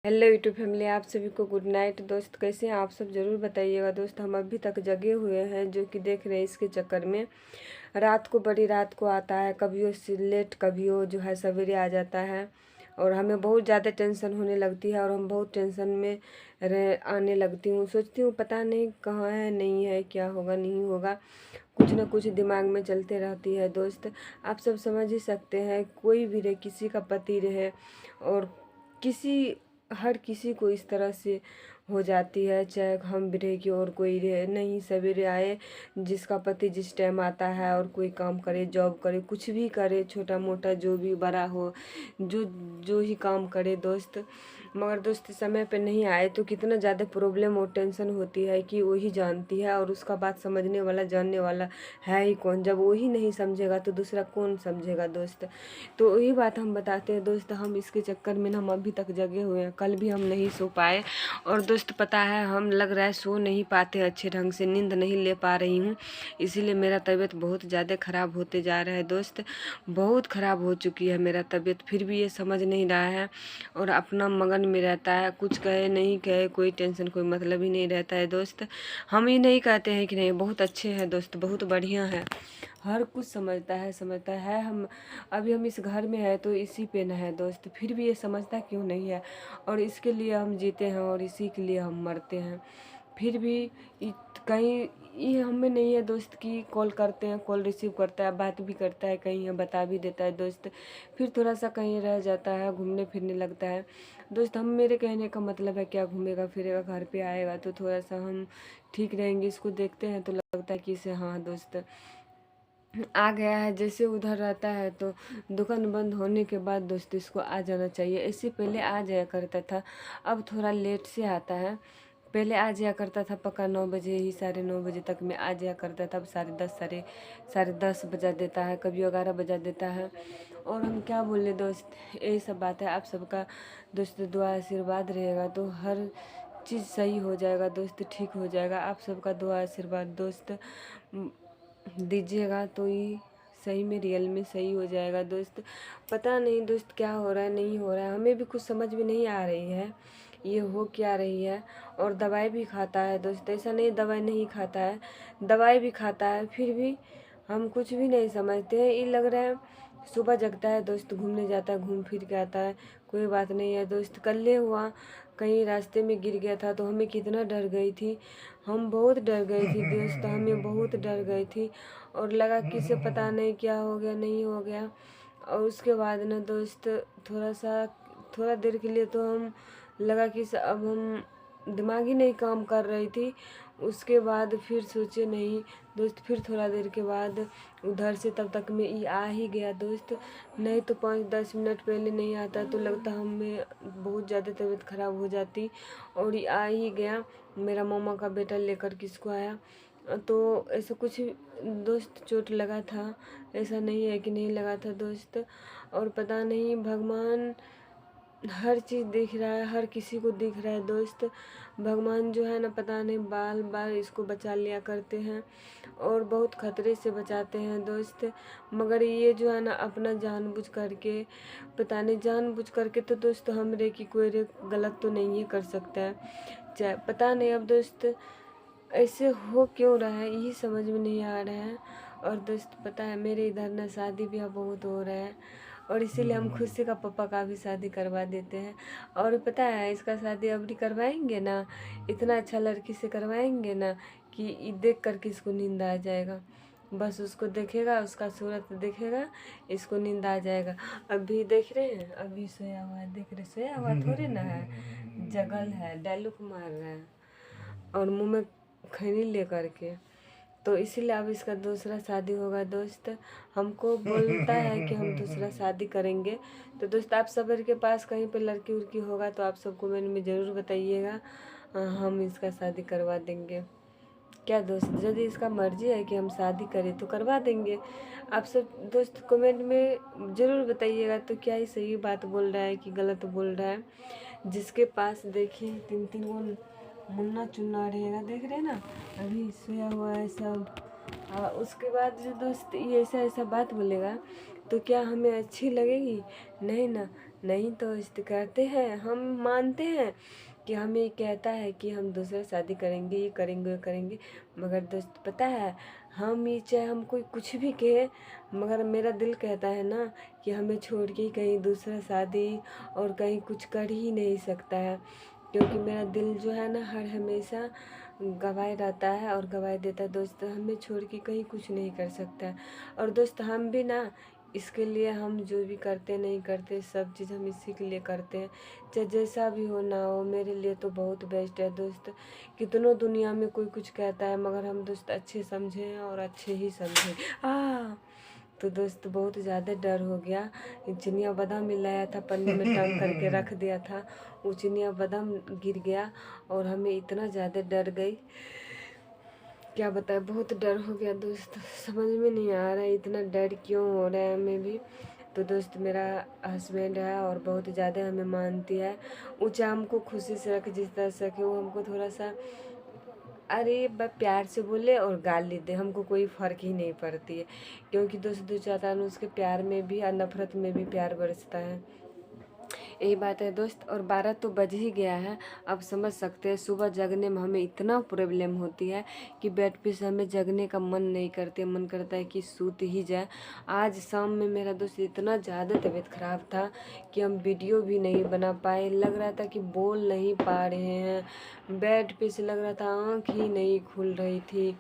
Hello YouTube family, आप सभी को गुड नाइट। दोस्त कैसे हैं आप सब, ज़रूर बताइएगा। दोस्त हम अभी तक जगे हुए हैं, जो कि देख रहे हैं इसके चक्कर में रात को, बड़ी रात को आता है, कभी वो लेट, कभी वो जो है सवेरे आ जाता है। और हमें बहुत ज़्यादा टेंशन होने लगती है और हम बहुत टेंशन में आने लगती हूँ। सोचती हूँ पता नहीं कहाँ है, नहीं है, क्या होगा नहीं होगा, कुछ ना कुछ दिमाग में चलते रहती है। दोस्त आप सब समझ ही सकते हैं, कोई भी रहे, किसी का पति रहे और हर किसी को इस तरह से हो जाती है, चाहे हम भी रहे कि और कोई रहे। नहीं, सवेरे आए, जिसका पति जिस टाइम आता है और कोई काम करे, जॉब करे, कुछ भी करे, छोटा मोटा जो भी बड़ा हो, जो जो ही काम करे दोस्त, मगर दोस्त समय पे नहीं आए तो कितना ज़्यादा प्रॉब्लम और टेंशन होती है कि वही जानती है। और उसका बात समझने वाला, जानने वाला है ही कौन। जब वही नहीं समझेगा तो दूसरा कौन समझेगा दोस्त। तो वही बात हम बताते हैं दोस्त, हम इसके चक्कर में हम अभी तक जगे हुए हैं। कल भी हम नहीं सो पाए और दोस्त पता है, हम लग रहा है सो नहीं पाते अच्छे ढंग से, नींद नहीं ले पा रही हूँ। इसीलिए मेरा तबीयत बहुत ज़्यादा ख़राब होते जा रहा है दोस्त, बहुत ख़राब हो चुकी है मेरा तबीयत। फिर भी ये समझ नहीं रहा है और अपना मगन में रहता है, कुछ कहे नहीं कहे, कोई टेंशन कोई मतलब ही नहीं रहता है दोस्त। हम ही नहीं कहते हैं कि नहीं बहुत अच्छे हैं दोस्त, बहुत बढ़िया है, हर कुछ समझता है। हम अभी हम इस घर में है तो इसी पे न है दोस्त, फिर भी ये समझता क्यों नहीं है। और इसके लिए हम जीते हैं और इसी के लिए हम मरते हैं। फिर भी कहीं ये हमें नहीं है दोस्त कि कॉल करते हैं, कॉल रिसीव करता है, बात भी करता है, कहीं बता भी देता है दोस्त। फिर थोड़ा सा कहीं रह जाता है, घूमने फिरने लगता है दोस्त। हम, मेरे कहने का मतलब है, क्या घूमेगा फिरेगा, घर पे आएगा तो थोड़ा सा हम ठीक रहेंगे। इसको देखते हैं तो लगता है कि इसे हाँ दोस्त आ गया है, जैसे उधर रहता है तो दुकान बंद होने के बाद दोस्त इसको आ जाना चाहिए। इससे पहले आ जाया करता था, अब थोड़ा लेट से आता है। पहले आ जाया करता था पक्का 9 बजे ही, 9:30 बजे तक में आ जाया करता था। अब 10:30, साढ़े 10 बजा देता है, कभी 11 बजा देता है। और हम क्या बोले दोस्त, यही सब बात है। आप सबका दोस्त दुआ आशीर्वाद रहेगा तो हर चीज़ सही हो जाएगा दोस्त, ठीक हो जाएगा। आप सबका दुआ आशीर्वाद दोस्त दीजिएगा तो ही सही में, रियल में सही हो जाएगा दोस्त। पता नहीं दोस्त क्या हो रहा है, नहीं हो रहा है, हमें भी कुछ समझ में नहीं आ रही है ये हो क्या रही है। और दवाई भी खाता है दोस्त, ऐसा नहीं दवाई नहीं खाता है, दवाई भी खाता है, फिर भी हम कुछ भी नहीं समझते हैं। ये लग रहा है सुबह जगता है दोस्त, घूमने जाता है, घूम फिर के आता है, कोई बात नहीं है दोस्त। कल हुआ, कहीं रास्ते में गिर गया था तो हमें कितना डर गई थी, हम बहुत डर गई थी दोस्त, हमें बहुत डर गई थी। और लगा कि इसे पता नहीं क्या हो गया, नहीं हो गया। और उसके बाद ना दोस्त थोड़ा देर के लिए तो हम लगा कि अब हम, दिमाग ही नहीं काम कर रही थी। उसके बाद फिर सोचे नहीं दोस्त, फिर थोड़ा देर के बाद उधर से, तब तक में ये आ ही गया दोस्त। नहीं तो 5-10 मिनट पहले नहीं आता तो लगता हमें बहुत ज़्यादा तबीयत ख़राब हो जाती। और ये आ ही गया, मेरा मामा का बेटा लेकर किसको आया। तो ऐसा कुछ दोस्त चोट लगा था, ऐसा नहीं है कि नहीं लगा था दोस्त। और पता नहीं भगवान हर चीज़ देख रहा है, हर किसी को दिख रहा है दोस्त। भगवान जो है ना, पता नहीं बार बार इसको बचा लिया करते हैं और बहुत खतरे से बचाते हैं दोस्त। मगर ये जो है ना, अपना जानबूझ करके, पता नहीं जानबूझ करके तो दोस्त हमरे की कोई गलत तो नहीं कर सकता है, चाहे पता नहीं अब दोस्त ऐसे हो क्यों रहा है, यही समझ में नहीं आ रहा है। और दोस्त पता है, मेरे इधर ना शादी ब्याह बहुत हो रहा है और इसीलिए हम खुशी का पापा का भी शादी करवा देते हैं। और पता है, इसका शादी अभी करवाएंगे ना, इतना अच्छा लड़की से करवाएंगे ना कि देख करके इसको नींद आ जाएगा। बस उसको देखेगा, उसका सूरत देखेगा, इसको नींद आ जाएगा। अभी देख रहे हैं, अभी सोया हुआ है, देख रहे, सोया हुआ थोड़े ना है, जगल है, डायलॉग मार रहा है और मुंह में खैनी ले करके। तो इसीलिए अब इसका दूसरा शादी होगा दोस्त। हमको बोलता है कि हम दूसरा शादी करेंगे। तो दोस्त आप सब के पास कहीं पे लड़की उड़की होगा तो आप सब कमेंट में ज़रूर बताइएगा, हम इसका शादी करवा देंगे। क्या दोस्त, यदि इसका मर्जी है कि हम शादी करें तो करवा देंगे। आप सब दोस्त कमेंट में ज़रूर बताइएगा तो क्या ही सही बात बोल रहा है कि गलत बोल रहा है। जिसके पास देखिए 3-3 वो मुन्ना चुन्ना रहेगा, देख रहे ना, अभी सोया हुआ है सब। उसके बाद जो दोस्त ये ऐसा ऐसा बात बोलेगा तो क्या हमें अच्छी लगेगी? नहीं ना, नहीं दोस्त करते हैं, हम मानते हैं कि हमें कहता है कि हम दूसरा शादी करेंगे, ये करेंगे, ये करेंगे, मगर दोस्त पता है हम ये चाहे हम कोई कुछ भी कहे, मगर मेरा दिल कहता है ना कि हमें छोड़ के कहीं दूसरा शादी और कहीं कुछ कर ही नहीं सकता है, क्योंकि मेरा दिल जो है ना हर हमेशा गवाह रहता है और गवाही देता है दोस्त, हमें छोड़ के कहीं कुछ नहीं कर सकता है। और दोस्त हम भी ना इसके लिए, हम जो भी करते नहीं करते सब चीज़ हम इसी के लिए करते हैं, चाहे जैसा भी हो ना हो, मेरे लिए तो बहुत बेस्ट है दोस्त। कितनों दुनिया में कोई कुछ कहता है, मगर हम दोस्त अच्छे समझे और अच्छे ही समझे। तो दोस्त बहुत ज़्यादा डर हो गया। चिनिया बादाम मिलाया था, पन्नी में टांग करके रख दिया था, वो चिनिया बादाम गिर गया और हमें इतना ज़्यादा डर गई, क्या बताए, बहुत डर हो गया दोस्त। समझ में नहीं आ रहा है इतना डर क्यों हो रहा है हमें भी। तो दोस्त मेरा हस्बैंड है और बहुत ज़्यादा हमें मानती है, वो चाहे हमको खुशी से रखे जिस तरह सके, वो हमको थोड़ा सा अरे प्यार से बोले और गाली दे, हमको कोई फ़र्क ही नहीं पड़ती है, क्योंकि दोस्त जो चाहता है उसके प्यार में भी और नफ़रत में भी प्यार बरसता है। यही बात है दोस्त। और 12 तो बज ही गया है, अब समझ सकते हैं सुबह जगने में हमें इतना प्रॉब्लम होती है कि बेड पे से हमें जगने का मन नहीं करते, मन करता है कि सूत ही जाए। आज शाम में मेरा दोस्त इतना ज़्यादा तबीयत ख़राब था कि हम वीडियो भी नहीं बना पाए, लग रहा था कि बोल नहीं पा रहे हैं, बेड पे से लग रहा था आँख ही नहीं खुल रही थी,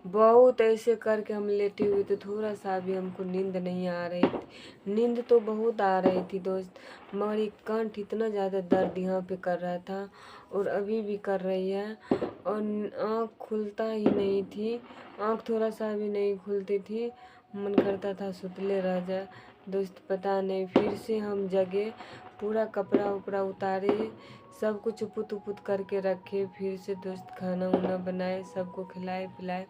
बहुत ऐसे करके हम लेटे हुए थे, थोड़ा सा भी हमको नींद नहीं आ रही थी। नींद तो बहुत आ रही थी दोस्त, मगर एक कंठ इतना ज़्यादा दर्द यहाँ पे कर रहा था और अभी भी कर रही है, और आँख खुलता ही नहीं थी, आँख थोड़ा सा भी नहीं खुलती थी, मन करता था सुतले रह जाए दोस्त। पता नहीं फिर से हम जगे, पूरा कपड़ा उपड़ा उतारे, सब कुछ उपुत उपुत करके रखे, फिर से दोस्त खाना वाना बनाए, सबको खिलाए पिलाए,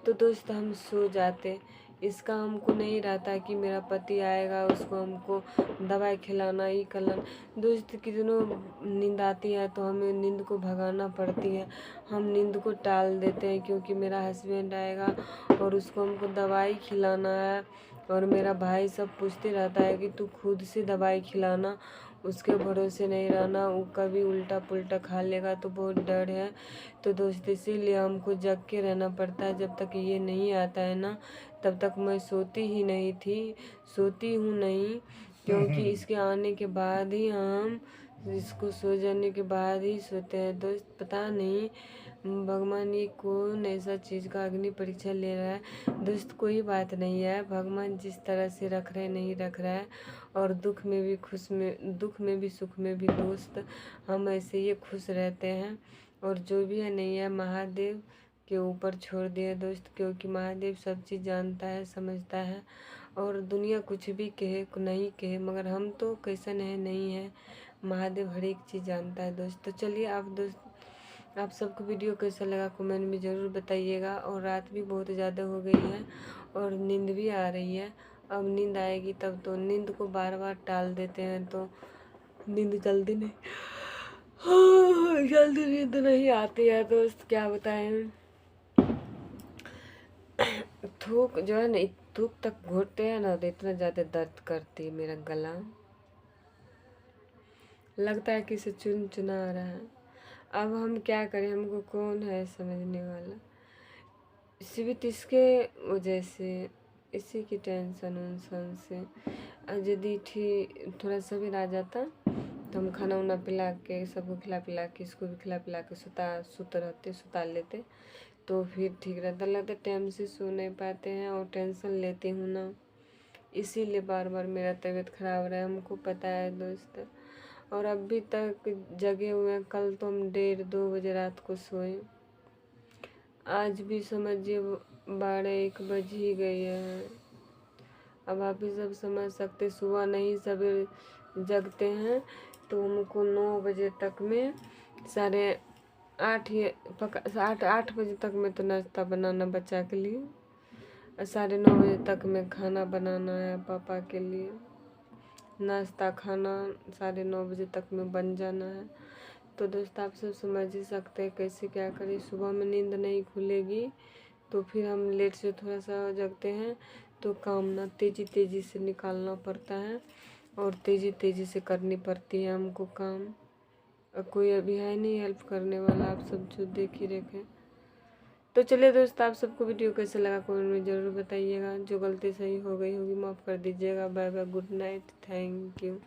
तो दोस्त हम सो जाते। इसका हमको नहीं रहता कि मेरा पति आएगा उसको हमको दवाई खिलाना ही खिलाना। दोस्त कितनों नींद आती है तो हमें नींद को भगाना पड़ती है, हम नींद को टाल देते हैं, क्योंकि मेरा हस्बैंड आएगा और उसको हमको दवाई खिलाना है। और मेरा भाई सब पूछते रहता है कि तू खुद से दवाई खिलाना, उसके भरोसे नहीं रहना, वो कभी उल्टा पुल्टा खा लेगा, तो बहुत डर है। तो दोस्त इसीलिए हमको जग के रहना पड़ता है, जब तक ये नहीं आता है ना तब तक मैं सोती ही नहीं थी, सोती हूँ नहीं, क्योंकि इसके आने के बाद ही हम, इसको सो जाने के बाद ही सोते हैं दोस्त। पता नहीं भगवान ये कौन ऐसा चीज़ का अग्नि परीक्षा ले रहा है दोस्त। कोई बात नहीं है, भगवान जिस तरह से रख रहे नहीं रख रहा है, और दुख में भी खुश में, दुख में भी सुख में भी दोस्त हम ऐसे ही खुश रहते हैं। और जो भी है नहीं है महादेव के ऊपर छोड़ दिए दोस्त, क्योंकि महादेव सब चीज़ जानता है समझता है, और दुनिया कुछ भी कहे नहीं कहे, मगर हम तो कैसन है नहीं है, महादेव हर एक चीज़ जानता है दोस्त। तो चलिए आप दोस्त, आप सबको वीडियो कैसा लगा कमेंट में ज़रूर बताइएगा। और रात भी बहुत ज़्यादा हो गई है और नींद भी आ रही है, अब नींद आएगी तब, तो नींद को बार बार टाल देते हैं तो नींद जल्दी नहीं जल्दी नींद नहीं आती है दोस्त, क्या बताएं। थूक जो है ना, थूक तक घोटते हैं ना तो इतना ज़्यादा दर्द करती है मेरा गला, लगता है किसी चुन चुना आ रहा है। अब हम क्या करें, हमको कौन है समझने वाला, सिर्फ इसके वजह से, इसी की टेंशन उनसन से। यदि थोड़ा सा भी आ जाता तो हम खाना वाना पिला के, सबको खिला पिला के, इसको भी खिला पिला के सुता लेते, तो फिर ठीक रहता। लगता टाइम से सो नहीं पाते हैं और टेंशन लेती हूँ ना, इसीलिए बार बार मेरा तबीयत ख़राब रहा है, हमको पता है दोस्त। और अभी तक जगे हुए हैं, कल तो हम 1:30-2 बजे रात को सोए, आज भी समझिए 12-1 बज ही गई है। अब आप ही सब समझ सकते, सुबह नहीं सवेरे जगते हैं तो हमको 9 बजे तक में, 8 बजे तक में तो नाश्ता बनाना बच्चा के लिए, और 9:30 बजे तक में खाना बनाना है पापा के लिए, नाश्ता खाना 9:30 बजे तक में बन जाना है। तो दोस्त आप सब समझ ही सकते हैं कैसे क्या करें, सुबह में नींद नहीं खुलेगी तो फिर हम लेट से थोड़ा सा जगते हैं तो काम ना तेज़ी से निकालना पड़ता है। और तेज़ी तेज़ी से करनी पड़ती है हमको काम। कोई अभी है नहीं हेल्प करने वाला, आप सब जो देख ही रखें। तो चलिए दोस्त, आप सबको वीडियो कैसे लगा कमेंट में ज़रूर बताइएगा। जो गलती सही हो गई होगी माफ़ कर दीजिएगा। Bye bye, good night, thank you.